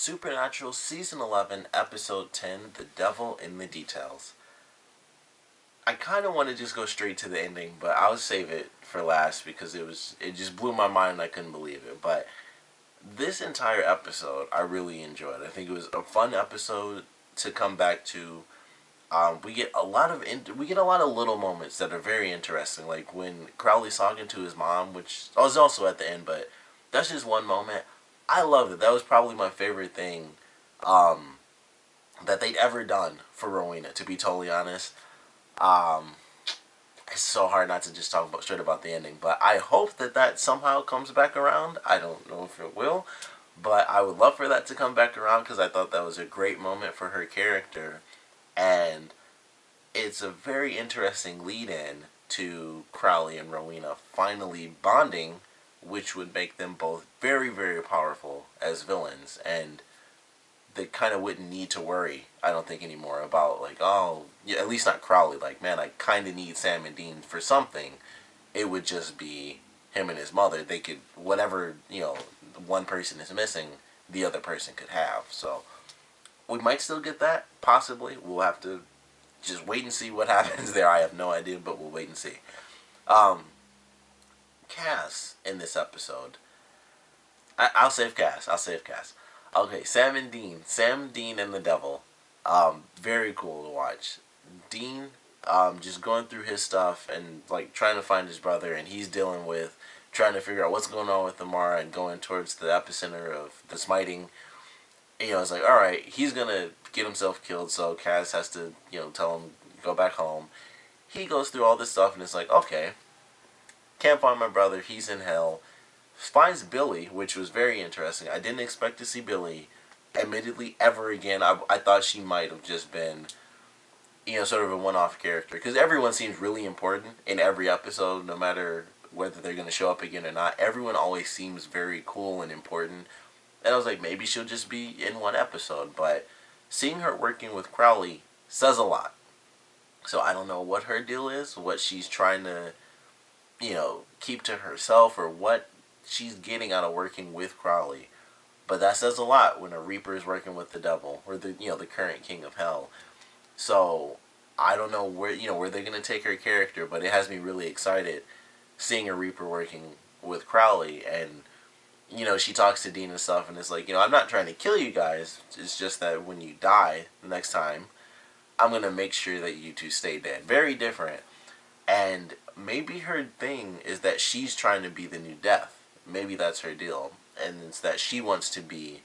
Supernatural Season 11, Episode 10, The Devil in the Details. I kind of want to just go straight to the ending, but I'll save it for last because it just blew my mind and I couldn't believe it. But this entire episode I really enjoyed. I think it was a fun episode to come back to. We get a lot of little moments that are very interesting, like when Crowley's talking to his mom, which was also at the end, but that's just one moment. I loved it. That was probably my favorite thing um, that they'd ever done for Rowena, to be totally honest. Um, it's so hard not to just talk straight about the ending, but I hope that somehow comes back around. I don't know if it will, but I would love for that to come back around because I thought that was a great moment for her character, and it's a very interesting lead-in to Crowley and Rowena finally bonding, which would make them both very, very powerful as villains, and they kind of wouldn't need to worry, I don't think, anymore about, like, oh, yeah, at least not Crowley, like, man, I kind of need Sam and Dean for something. It would just be him and his mother. They could, whatever, one person is missing, the other person could have. So, we might still get that, possibly. We'll have to just wait and see what happens there. I have no idea, but we'll wait and see. Um, Cass in this episode. I'll save Cass. Okay, Sam and Dean. Sam, Dean, and the Devil. Very cool to watch. Dean, just going through his stuff and like trying to find his brother, and he's dealing with trying to figure out what's going on with Amara and going towards the epicenter of the smiting. And, it's like, all right, he's gonna get himself killed, so Cass has to, tell him go back home. He goes through all this stuff, and it's like, okay, can't find my brother. He's in hell. Finds Billy, which was very interesting. I didn't expect to see Billy, admittedly, ever again. I thought she might have just been, sort of a one-off character. Because everyone seems really important in every episode, no matter whether they're going to show up again or not. Everyone always seems very cool and important. And I was like, maybe she'll just be in one episode. But seeing her working with Crowley says a lot. So I don't know what her deal is, what she's trying to, keep to herself, or what she's getting out of working with Crowley. But that says a lot when a Reaper is working with the Devil, or the current King of Hell. So I don't know where they're gonna take her character, but it has me really excited seeing a Reaper working with Crowley. And she talks to Dean and stuff, and it's like, I'm not trying to kill you guys. It's just that when you die the next time, I'm gonna make sure that you two stay dead. Very different. And maybe her thing is that she's trying to be the new Death. Maybe that's her deal. And it's that she wants to be,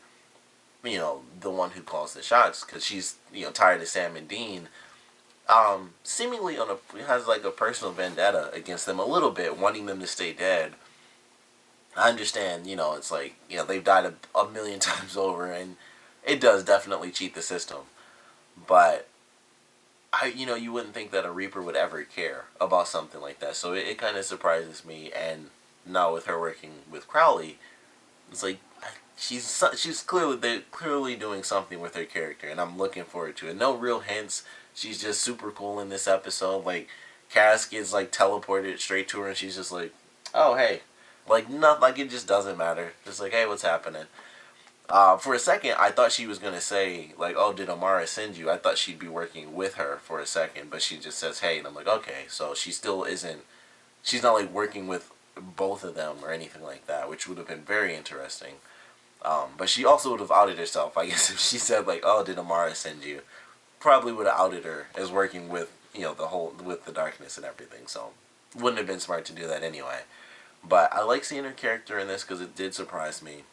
the one who calls the shots, because she's, tired of Sam and Dean. Seemingly has like a personal vendetta against them a little bit, wanting them to stay dead. I understand, it's like, they've died a million times over, and it does definitely cheat the system. But you wouldn't think that a Reaper would ever care about something like that. So it kind of surprises me. And now with her working with Crowley, it's like she's clearly doing something with her character, and I'm looking forward to it. No real hints. She's just super cool in this episode. Like, Cass gets like teleported straight to her, and she's just like, "Oh, hey," like not like it just doesn't matter. Just like, "Hey, what's happening?" For a second, I thought she was gonna say like, "Oh, did Amara send you?" I thought she'd be working with her for a second, but she just says, "Hey," and I'm like, "Okay." So she still isn't. She's not like working with both of them or anything like that, which would have been very interesting. But she also would have outed herself, I guess, if she said like, "Oh, did Amara send you?" Probably would have outed her as working with with the darkness and everything. So wouldn't have been smart to do that anyway. But I like seeing her character in this because it did surprise me.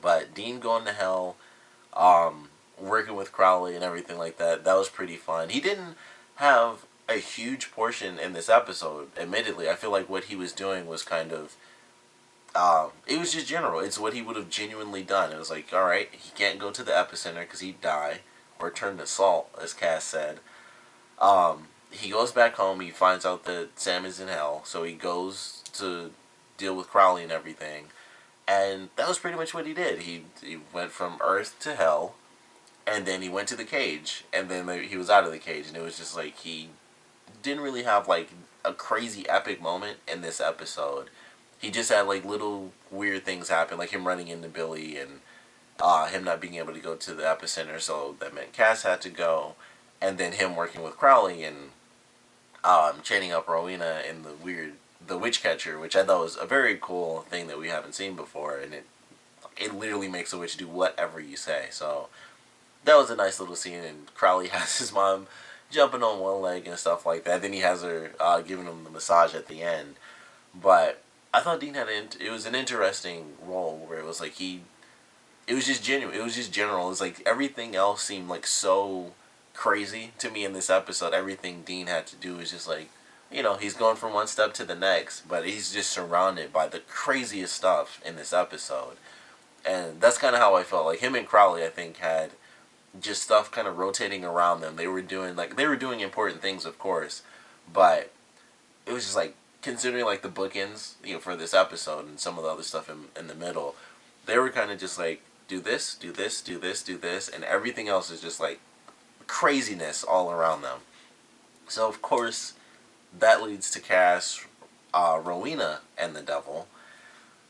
But Dean going to hell, working with Crowley and everything like that, that was pretty fun. He didn't have a huge portion in this episode, admittedly. I feel like what he was doing was kind of, it was just general. It's what he would have genuinely done. It was like, alright, he can't go to the epicenter because he'd die, or turn to salt, as Cass said. He goes back home, he finds out that Sam is in hell, so he goes to deal with Crowley and everything. And that was pretty much what he did. He went from Earth to hell, and then he went to the cage, and then he was out of the cage, and it was just like he didn't really have like a crazy epic moment in this episode. He just had like little weird things happen, like him running into Billy and him not being able to go to the epicenter, so that meant Cass had to go, and then him working with Crowley and chaining up Rowena in the witch catcher, which I thought was a very cool thing that we haven't seen before, and it literally makes a witch do whatever you say. So that was a nice little scene, and Crowley has his mom jumping on one leg and stuff like that. Then he has her giving him the massage at the end. But I thought Dean it was an interesting role where it was like it was just genuine. It was just general. It was like everything else seemed like so crazy to me in this episode. Everything Dean had to do was just like, he's going from one step to the next, but he's just surrounded by the craziest stuff in this episode. And that's kind of how I felt. Like him and Crowley, I think, had just stuff kind of rotating around them. They were doing important things, of course, but it was just like considering like the bookends, for this episode and some of the other stuff in the middle, they were kind of just like do this, do this, do this, do this, and everything else is just like craziness all around them. So of course that leads to Cass, Rowena, and the devil.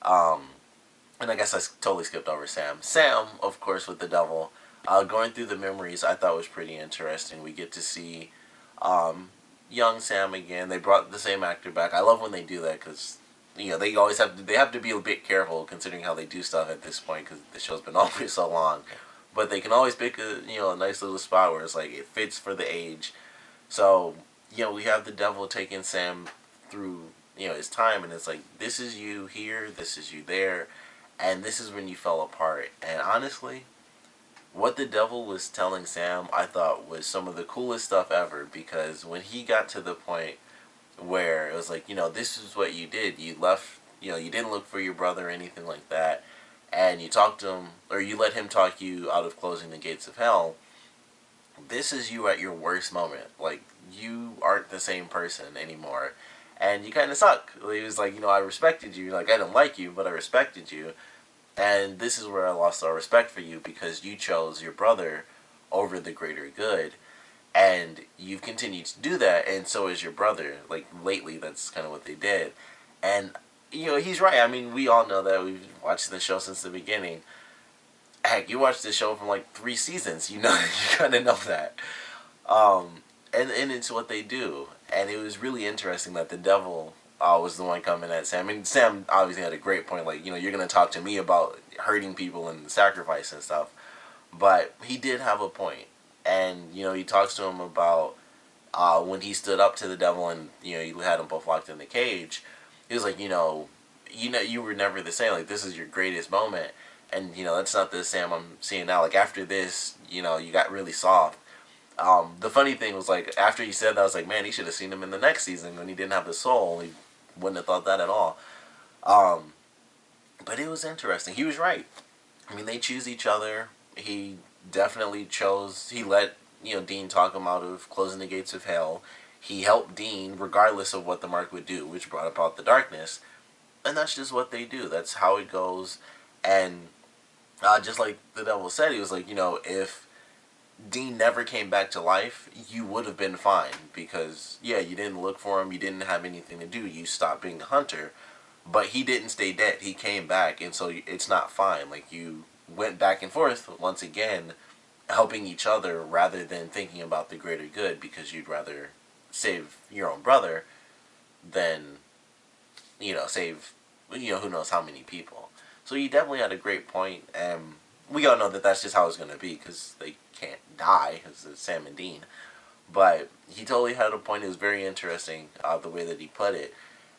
And I guess I totally skipped over Sam. Sam, of course, with the devil. Going through the memories, I thought was pretty interesting. We get to see young Sam again. They brought the same actor back. I love when they do that because they always have to be a bit careful considering how they do stuff at this point because the show's been over so long. But they can always pick a nice little spot where it's like it fits for the age. So we have the devil taking Sam through his time, and it's like this is you here, this is you there, and this is when you fell apart. And honestly, what the devil was telling Sam, I thought was some of the coolest stuff ever, because when he got to the point where it was like, this is what you did. You left, you didn't look for your brother or anything like that, and you talked to him, or you let him talk you out of closing the gates of hell. This is you at your worst moment. Like, you aren't the same person anymore, and you kind of suck. He was like, I respected you. Like, I didn't like you, but I respected you. And this is where I lost all respect for you because you chose your brother over the greater good. And you've continued to do that, and so is your brother. Like, lately, that's kind of what they did. And, he's right. I mean, we all know that. We've watched the show since the beginning. Heck, you watched the show from, like, 3 seasons. You kind of know that. And it's what they do. And it was really interesting that the devil was the one coming at Sam. I mean, Sam obviously had a great point. Like, you're going to talk to me about hurting people and sacrifice and stuff. But he did have a point. And, he talks to him about when he stood up to the devil and, you had them both locked in the cage. He was like, you were never the same. Like, this is your greatest moment. And, that's not the Sam I'm seeing now. Like, after this, you got really soft. The funny thing was, like, after he said that, I was like, man, he should have seen him in the next season when he didn't have the soul. He wouldn't have thought that at all. But it was interesting. He was right. I mean, they choose each other. He definitely he let, Dean talk him out of closing the gates of hell. He helped Dean regardless of what the mark would do, which brought about the darkness. And that's just what they do. That's how it goes. And just like the devil said, he was like, if Dean never came back to life, you would have been fine. Because, yeah, you didn't look for him. You didn't have anything to do. You stopped being a hunter. But he didn't stay dead. He came back. And so it's not fine. Like, you went back and forth once again, helping each other rather than thinking about the greater good, because you'd rather save your own brother than, save, who knows how many people. So he definitely had a great point, and we all know that that's just how it's going to be, because they can't die, because it's Sam and Dean. But he totally had a point. It was very interesting, the way that he put it.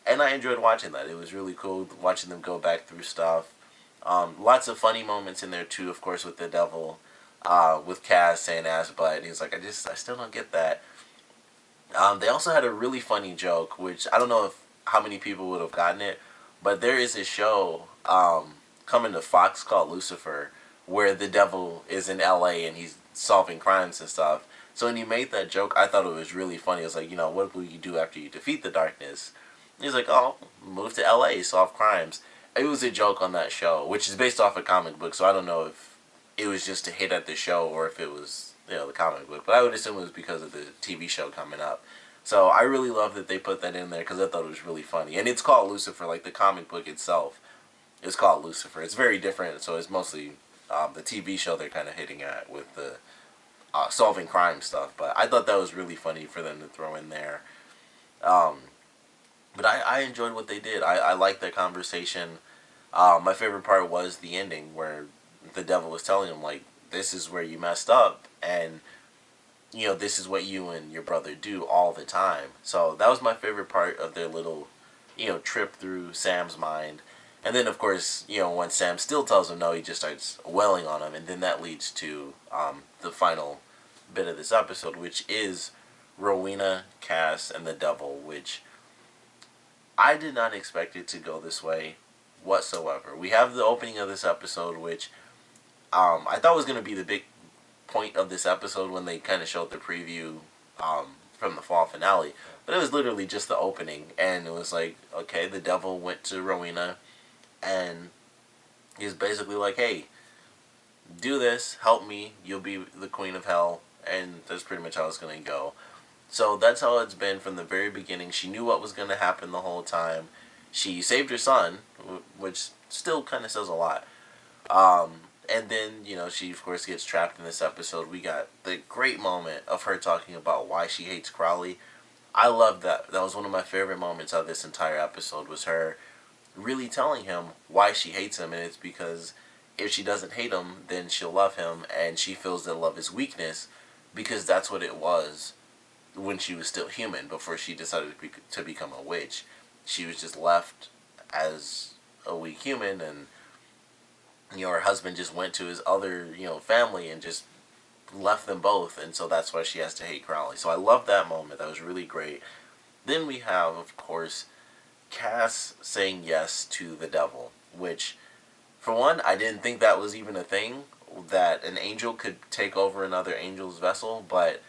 And I enjoyed watching that. It was really cool watching them go back through stuff. Lots of funny moments in there too, of course, with the devil, with Cass saying ass butt. He's like, I still don't get that. They also had a really funny joke, which I don't know how many people would have gotten it, but there is a show coming to Fox called Lucifer, where the devil is in LA and he's solving crimes and stuff. So when he made that joke, I thought it was really funny. It was like, what will you do after you defeat the darkness? He's like, oh, move to LA, solve crimes. It was a joke on that show, which is based off a comic book, so I don't know if it was just a hit at the show or if it was, the comic book. But I would assume it was because of the TV show coming up. So I really love that they put that in there because I thought it was really funny. And it's called Lucifer, like the comic book itself is called Lucifer. It's very different, so it's mostly the TV show they're kind of hitting at with the solving crime stuff. But I thought that was really funny for them to throw in there. Um, but I enjoyed what they did. I liked that conversation. My favorite part was the ending where the devil was telling him, like, this is where you messed up, and this is what you and your brother do all the time. So that was my favorite part of their little, trip through Sam's mind. And then, of course, when Sam still tells him no, he just starts wailing on him. And then that leads to the final bit of this episode, which is Rowena, Cass, and the devil, which I did not expect it to go this way whatsoever. We have the opening of this episode, which I thought was going to be the big point of this episode when they kind of showed the preview from the fall finale. But it was literally just the opening, and it was like, okay, the devil went to Rowena, and he's basically like, hey, do this, help me, you'll be the queen of hell, and that's pretty much how it's going to go. So that's how it's been from the very beginning. She knew what was going to happen the whole time. She saved her son, which still kind of says a lot. And then, she of course gets trapped in this episode. We got the great moment of her talking about why she hates Crowley. I love that. That was one of my favorite moments of this entire episode, was her really telling him why she hates him. And it's because if she doesn't hate him, then she'll love him. And she feels that love is weakness, because that's what it was when she was still human, before she decided to become a witch. She was just left as a weak human, and her husband just went to his other, family and just left them both, and so that's why she has to hate Crowley. So I love that moment. That was really great. Then we have, of course, Cass saying yes to the devil, which, for one, I didn't think that was even a thing, that an angel could take over another angel's vessel, but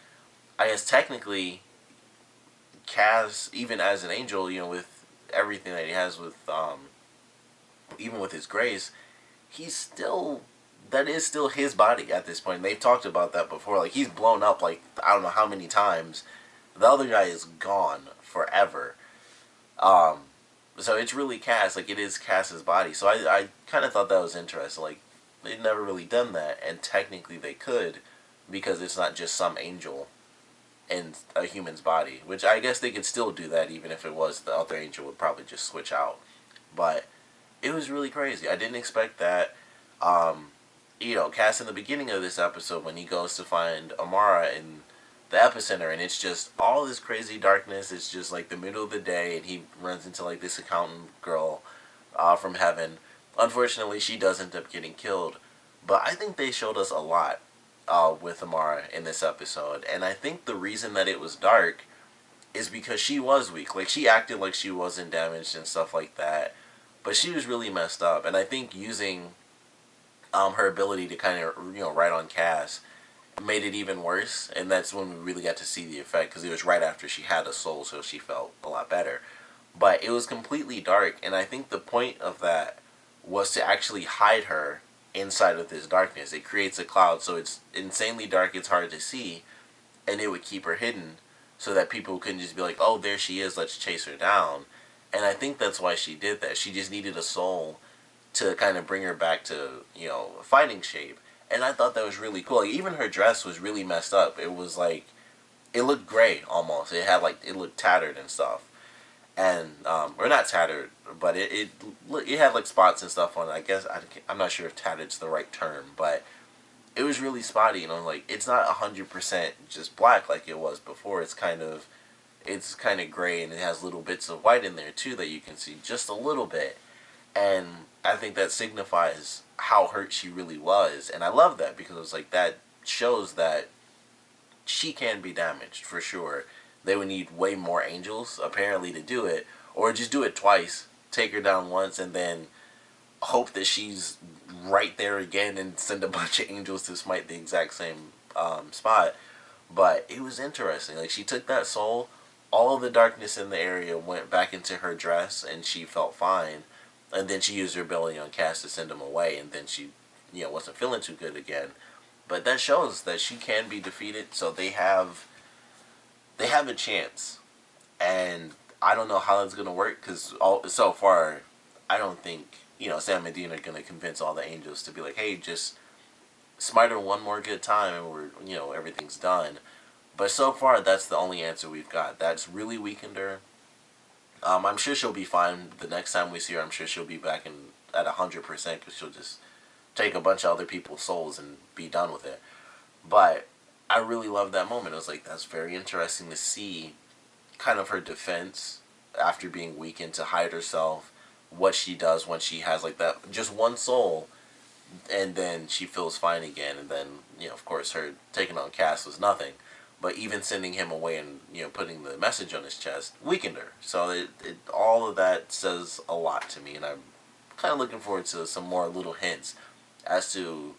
I guess technically, Cass, even as an angel, with everything that he has with, even with his grace, that is still his body at this point. They've talked about that before. Like, he's blown up, like, I don't know how many times. The other guy is gone forever. So it's really Cass. Like, it is Cass's body. So I kind of thought that was interesting. Like, they've never really done that, and technically they could, because it's not just some angel in a human's body. Which I guess they could still do that, even if it was the other angel would probably just switch out. But it was really crazy. I didn't expect that. Cass in the beginning of this episode, when he goes to find Amara in the epicenter, and it's just all this crazy darkness. It's just like the middle of the day, and he runs into like this accountant girl from heaven. Unfortunately, she does end up getting killed. But I think they showed us a lot with Amara in this episode, and I think the reason that it was dark is because she was weak. Like, she acted like she wasn't damaged and stuff like that, but she was really messed up. And I think using her ability to kind of, write on Cass made it even worse. And that's when we really got to see the effect, because it was right after she had a soul, so she felt a lot better. But it was completely dark, and I think the point of that was to actually hide her inside of this darkness. It creates a cloud, so it's insanely dark, it's hard to see, and it would keep her hidden so that people couldn't just be like, oh, there she is, let's chase her down. And I think that's why she did that. She just needed a soul to kind of bring her back to, fighting shape. And I thought that was really cool. Like, even her dress was really messed up. It was like, it looked gray almost. It looked tattered and stuff. And, or not tattered, but it had like spots and stuff on it. I guess, I'm not sure if tattered's the right term, but it was really spotty. Like, it's not 100% just black like it was before. It's kind of gray, and it has little bits of white in there too that you can see just a little bit. And I think that signifies how hurt she really was. And I love that, because it's like, that shows that she can be damaged for sure. They would need way more angels apparently to do it, or just do it twice, take her down once, and then hope that she's right there again and send a bunch of angels to smite the exact same spot. But it was interesting. Like, she took that soul, all of the darkness in the area went back into her dress, and she felt fine. And then she used her ability on Cass to send him away, and then she, wasn't feeling too good again. But that shows that she can be defeated, so they have a chance. And I don't know how that's going to work, because so far, I don't think, Sam and Dean are going to convince all the angels to be like, hey, just smite her one more good time and everything's done. But so far, that's the only answer we've got. That's really weakened her. I'm sure she'll be fine the next time we see her. I'm sure she'll be back at 100% because she'll just take a bunch of other people's souls and be done with it. But I really love that moment. It was like, that's very interesting to see kind of her defense after being weakened to hide herself, what she does when she has like that just one soul, and then she feels fine again, and then of course her taking on Cass was nothing, but even sending him away and putting the message on his chest weakened her. So all of that says a lot to me, and I'm kind of looking forward to some more little hints as to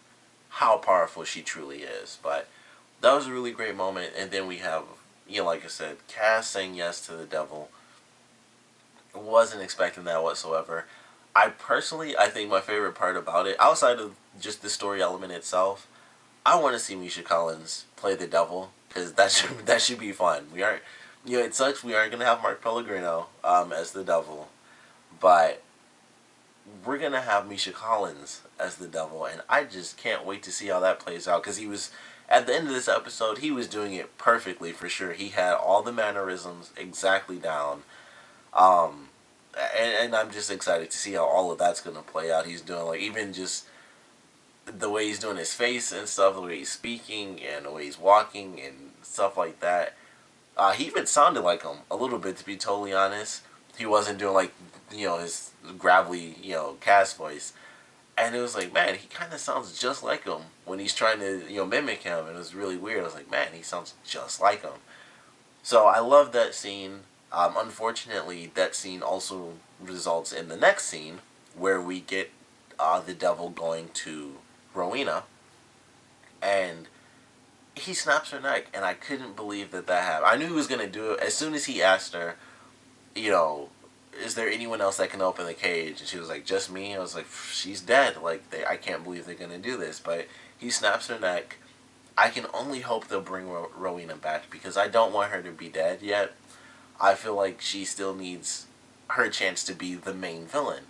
how powerful she truly is. But that was a really great moment. And then we have, like I said, Cass saying yes to the devil. Wasn't expecting that whatsoever. I think my favorite part about it, outside of just the story element itself, I want to see Misha Collins play the devil, because that should be fun. We aren't, it sucks we aren't gonna have Mark Pellegrino as the devil, but we're gonna have Misha Collins as the devil, and I just can't wait to see how that plays out. Because he was at the end of this episode, he was doing it perfectly for sure. He had all the mannerisms exactly down. Um, and I'm just excited to see how all of that's gonna play out. He's doing like even just the way he's doing his face and stuff, the way he's speaking and the way he's walking and stuff like that. He even sounded like him a little bit, to be totally honest. He wasn't doing like his gravelly Cass voice, and it was like, man, he kind of sounds just like him when he's trying to mimic him, and it was really weird. I was like, man, he sounds just like him. So I love that scene. Unfortunately, that scene also results in the next scene where we get the devil going to Rowena, and he snaps her neck, and I couldn't believe that happened. I knew he was going to do it. As soon as he asked her, is there anyone else that can open the cage? And she was like, just me. I was like, she's dead. Like, I can't believe they're going to do this. But he snaps her neck. I can only hope they'll bring Rowena back, because I don't want her to be dead yet. I feel like she still needs her chance to be the main villain.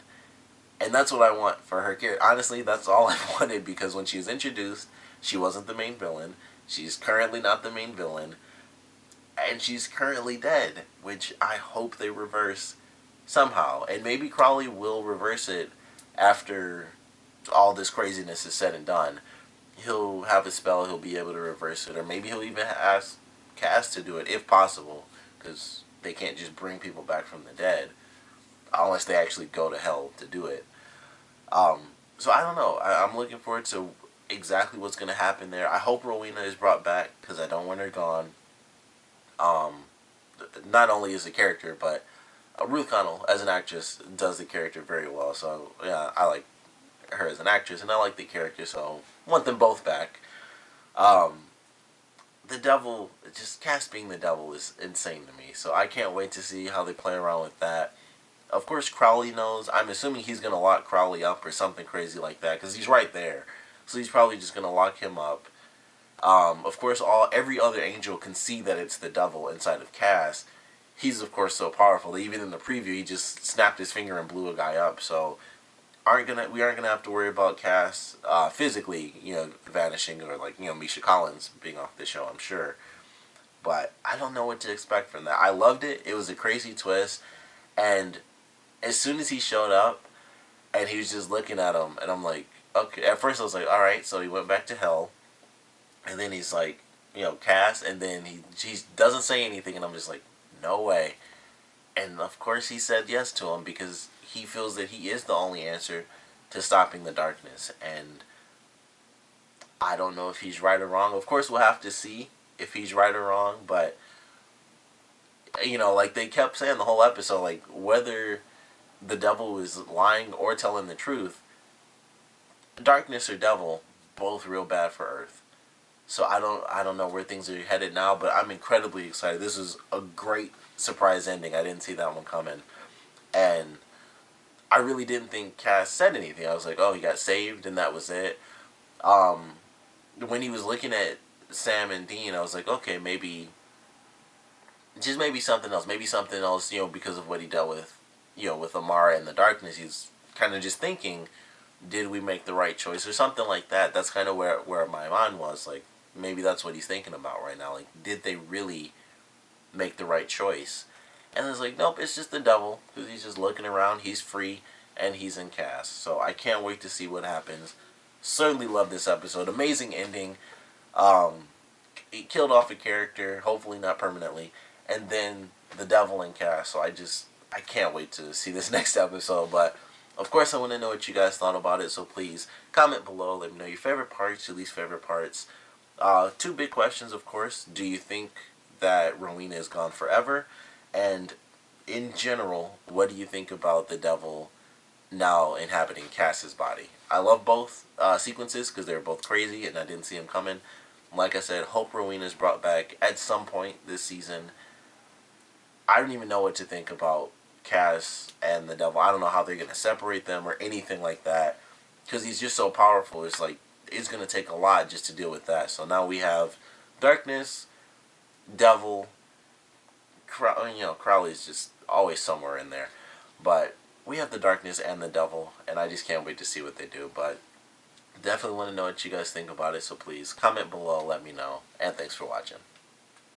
And that's what I want for her character. Honestly, that's all I wanted, because when she was introduced, she wasn't the main villain. She's currently not the main villain. And she's currently dead, which I hope they reverse somehow. And maybe Crowley will reverse it after all this craziness is said and done. He'll have a spell, he'll be able to reverse it. Or maybe he'll even ask Cass to do it, if possible. Because they can't just bring people back from the dead unless they actually go to hell to do it. So I don't know. I'm looking forward to exactly what's going to happen there. I hope Rowena is brought back, because I don't want her gone. Not only as a character, but Ruth Connell as an actress does the character very well. So yeah, I like her as an actress, and I like the character, so I want them both back. The devil, just Cass being the devil is insane to me. So I can't wait to see how they play around with that. Of course, Crowley knows. I'm assuming he's going to lock Crowley up or something crazy like that, because he's right there. So he's probably just going to lock him up. Of course, every other angel can see that it's the devil inside of Cass. He's, of course, so powerful that even in the preview, he just snapped his finger and blew a guy up. So we aren't gonna have to worry about Cass physically, vanishing, or like Misha Collins being off the show. I'm sure, but I don't know what to expect from that. I loved it. It was a crazy twist, and as soon as he showed up, and he was just looking at him, and I'm like, okay. At first I was like, all right, so he went back to hell, and then he's like, Cass, and then he doesn't say anything, and I'm just like, no way. And of course he said yes to him, because he feels that he is the only answer to stopping the darkness. And I don't know if he's right or wrong. Of course we'll have to see if he's right or wrong, but like they kept saying the whole episode, like whether the devil is lying or telling the truth, darkness or devil, both real bad for Earth. So I don't know where things are headed now, but I'm incredibly excited. This is a great surprise ending. I didn't see that one coming. And I really didn't think Cass said anything. I was like, oh, he got saved and that was it. When he was looking at Sam and Dean, I was like, okay, maybe something else. Maybe something else, because of what he dealt with, with Amara in the darkness. He's kind of just thinking did we make the right choice or something like that. That's kind of where my mind was. Like, maybe that's what he's thinking about right now. Like, did they really make the right choice? And it's like, nope, it's just the devil, because he's just looking around, he's free, and he's in cast. So I can't wait to see what happens. Certainly love this episode. Amazing ending. He killed off a character, hopefully not permanently, and then the devil in cast. So I can't wait to see this next episode. But of course, I want to know what you guys thought about it. So please comment below. Let me know your favorite parts, your least favorite parts. Two big questions, of course. Do you think that Rowena is gone forever? And in general, what do you think about the devil now inhabiting Cass's body? I love both sequences because they're both crazy and I didn't see them coming. Like I said, hope Rowena is brought back at some point this season. I don't even know what to think about Cass and the devil. I don't know how they're going to separate them or anything like that, because he's just so powerful. It's like, it's going to take a lot just to deal with that. So now we have darkness, devil, Crowley's just always somewhere in there. But we have the darkness and the devil, and I just can't wait to see what they do. But definitely want to know what you guys think about it, so please comment below, let me know, and thanks for watching.